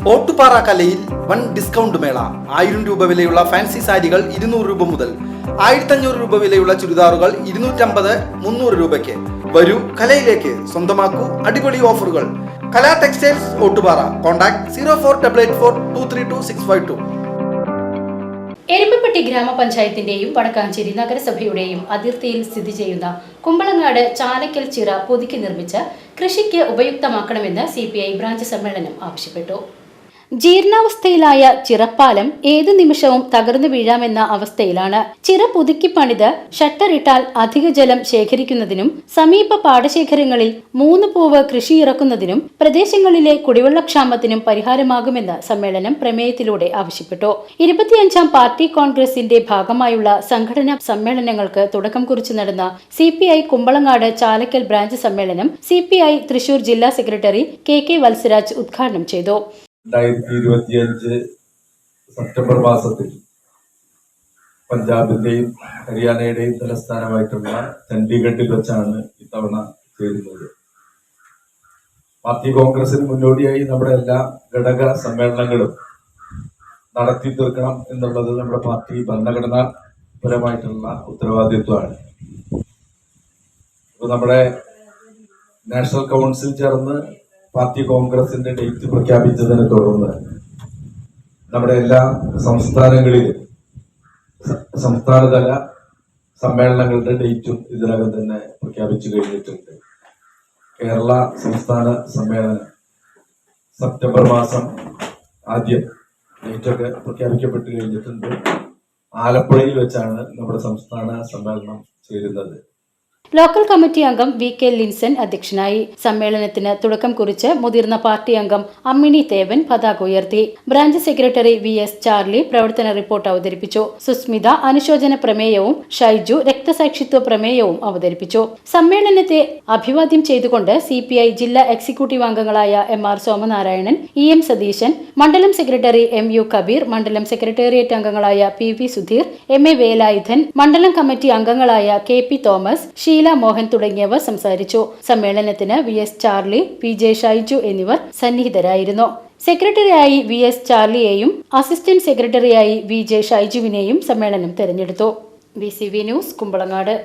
ഓട്ടുപാറ കലയിൽ വൻ ഡിസ്കൗണ്ട് മേള. 1000 രൂപ വിലയുള്ള ഫാൻസി സാരികൾ 200 രൂപ മുതൽ, 1500 രൂപ വിലയുള്ള ചുരിദാറുകൾ 250-300 രൂപയ്ക്ക്. വരൂ കലയിലേക്ക്, സ്വന്തമാക്കൂ അടിപൊളി ഓഫറുകൾ. കലാ ടെക്സ്റ്റൈൽസ് ഓട്ടുപാറ. കോൺടാക്ട് 04884232 എരുമപ്പെട്ടി ഗ്രാമപഞ്ചായത്തിന്റെയും വടക്കാഞ്ചേരി നഗരസഭയുടെയും അതിർത്തിയിൽ സ്ഥിതി ചെയ്യുന്ന കുമ്പളങ്ങാട് ചാലക്കൽ ചിറ പുതുക്കി നിർമ്മിച്ച് കൃഷിക്ക് ഉപയുക്തമാക്കണമെന്ന് CPI ബ്രാഞ്ച് സമ്മേളനം ആവശ്യപ്പെട്ടു. ജീർണാവസ്ഥയിലായ ചിറപ്പാലം ഏതു നിമിഷവും തകർന്നു വീഴാമെന്ന അവസ്ഥയിലാണ്. ചിറ പുതുക്കി പണിത് ഷട്ടറിട്ടാൽ അധിക ജലം ശേഖരിക്കുന്നതിനും സമീപ പാടശേഖരങ്ങളിൽ 3 പൂവ് കൃഷി ഇറക്കുന്നതിനും പ്രദേശങ്ങളിലെ കുടിവെള്ളക്ഷാമത്തിനും പരിഹാരമാകുമെന്ന് സമ്മേളനം പ്രമേയത്തിലൂടെ ആവശ്യപ്പെട്ടു. 25ാം പാർട്ടി കോൺഗ്രസിന്റെ ഭാഗമായുള്ള സംഘടനാ സമ്മേളനങ്ങൾക്ക് തുടക്കം കുറിച്ച് നടന്ന CPI കുമ്പളങ്ങാട് ചാലക്കൽ ബ്രാഞ്ച് സമ്മേളനം CPI തൃശൂർ ജില്ലാ സെക്രട്ടറി KK വത്സരാജ് ഉദ്ഘാടനം ചെയ്തു. 2025 സെപ്റ്റംബർ മാസത്തിൽ പഞ്ചാബിന്റെയും ഹരിയാനയുടെയും തലസ്ഥാനമായിട്ടുള്ള ചണ്ഡീഗഡിൽ വെച്ചാണ് ഇത്തവണ ചേരുന്നത്. പാർട്ടി കോൺഗ്രസിന് മുന്നോടിയായി നമ്മുടെ എല്ലാ ഘടക സമ്മേളനങ്ങളും നടത്തി തീർക്കണം എന്നുള്ളത് നമ്മുടെ പാർട്ടി ഭരണഘടനാപരമായിട്ടുള്ള ഉത്തരവാദിത്വമാണ്. ഇപ്പൊ നമ്മുടെ നാഷണൽ കൗൺസിൽ ചേർന്ന് പാർട്ടി കോൺഗ്രസിന്റെ ഡേറ്റ് പ്രഖ്യാപിച്ചതിനെ തുടർന്ന് നമ്മുടെ എല്ലാ സംസ്ഥാനങ്ങളിലും സംസ്ഥാനതല സമ്മേളനങ്ങളുടെ ഡേറ്റും ഇതിനകം തന്നെ പ്രഖ്യാപിച്ചു കഴിഞ്ഞിട്ടുണ്ട്. കേരള സംസ്ഥാന സമ്മേളനം സെപ്റ്റംബർ മാസം ആദ്യം ഡേറ്റൊക്കെ പ്രഖ്യാപിക്കപ്പെട്ട് കഴിഞ്ഞിട്ടുണ്ട്. ആലപ്പുഴയിൽ വെച്ചാണ് നമ്മുടെ സംസ്ഥാന സമ്മേളനം ചേരുന്നത്. ലോക്കൽ കമ്മിറ്റി അംഗം VK ലിൻസൺ അധ്യക്ഷനായി. സമ്മേളനത്തിന് തുടക്കം കുറിച്ച് മുതിർന്ന പാർട്ടി അംഗം അമ്മിണി തേവൻ പതാക ഉയർത്തി. ബ്രാഞ്ച് സെക്രട്ടറി VS ചാർലി പ്രവർത്തന റിപ്പോർട്ട് അവതരിപ്പിച്ചു. സുസ്മിത അനുശോചന പ്രമേയവും ഷൈജു രക്തസാക്ഷിത്വ പ്രമേയവും അവതരിപ്പിച്ചു. സമ്മേളനത്തെ അഭിവാദ്യം ചെയ്തുകൊണ്ട് CPI ജില്ലാ എക്സിക്യൂട്ടീവ് അംഗങ്ങളായ MR സോമനാരായണൻ, EM സതീശൻ, മണ്ഡലം സെക്രട്ടറി MU കബീർ, മണ്ഡലം സെക്രട്ടേറിയറ്റ് അംഗങ്ങളായ PV സുധീർ, MA വേലായുധൻ, മണ്ഡലം കമ്മിറ്റി അംഗങ്ങളായ KP തോമസ്, ഷീല മോഹൻ തുടങ്ങിയവർ സംസാരിച്ചു. സമ്മേളനത്തിന് VS ചാർലി, PJ ഷൈജു എന്നിവർ സന്നിഹിതരായിരുന്നു. സെക്രട്ടറിയായി VS ചാർലിയെയും അസിസ്റ്റന്റ് സെക്രട്ടറിയായി VJ ഷൈജുവിനെയും സമ്മേളനം തെരഞ്ഞെടുത്തു. VCV news Kumbalangad.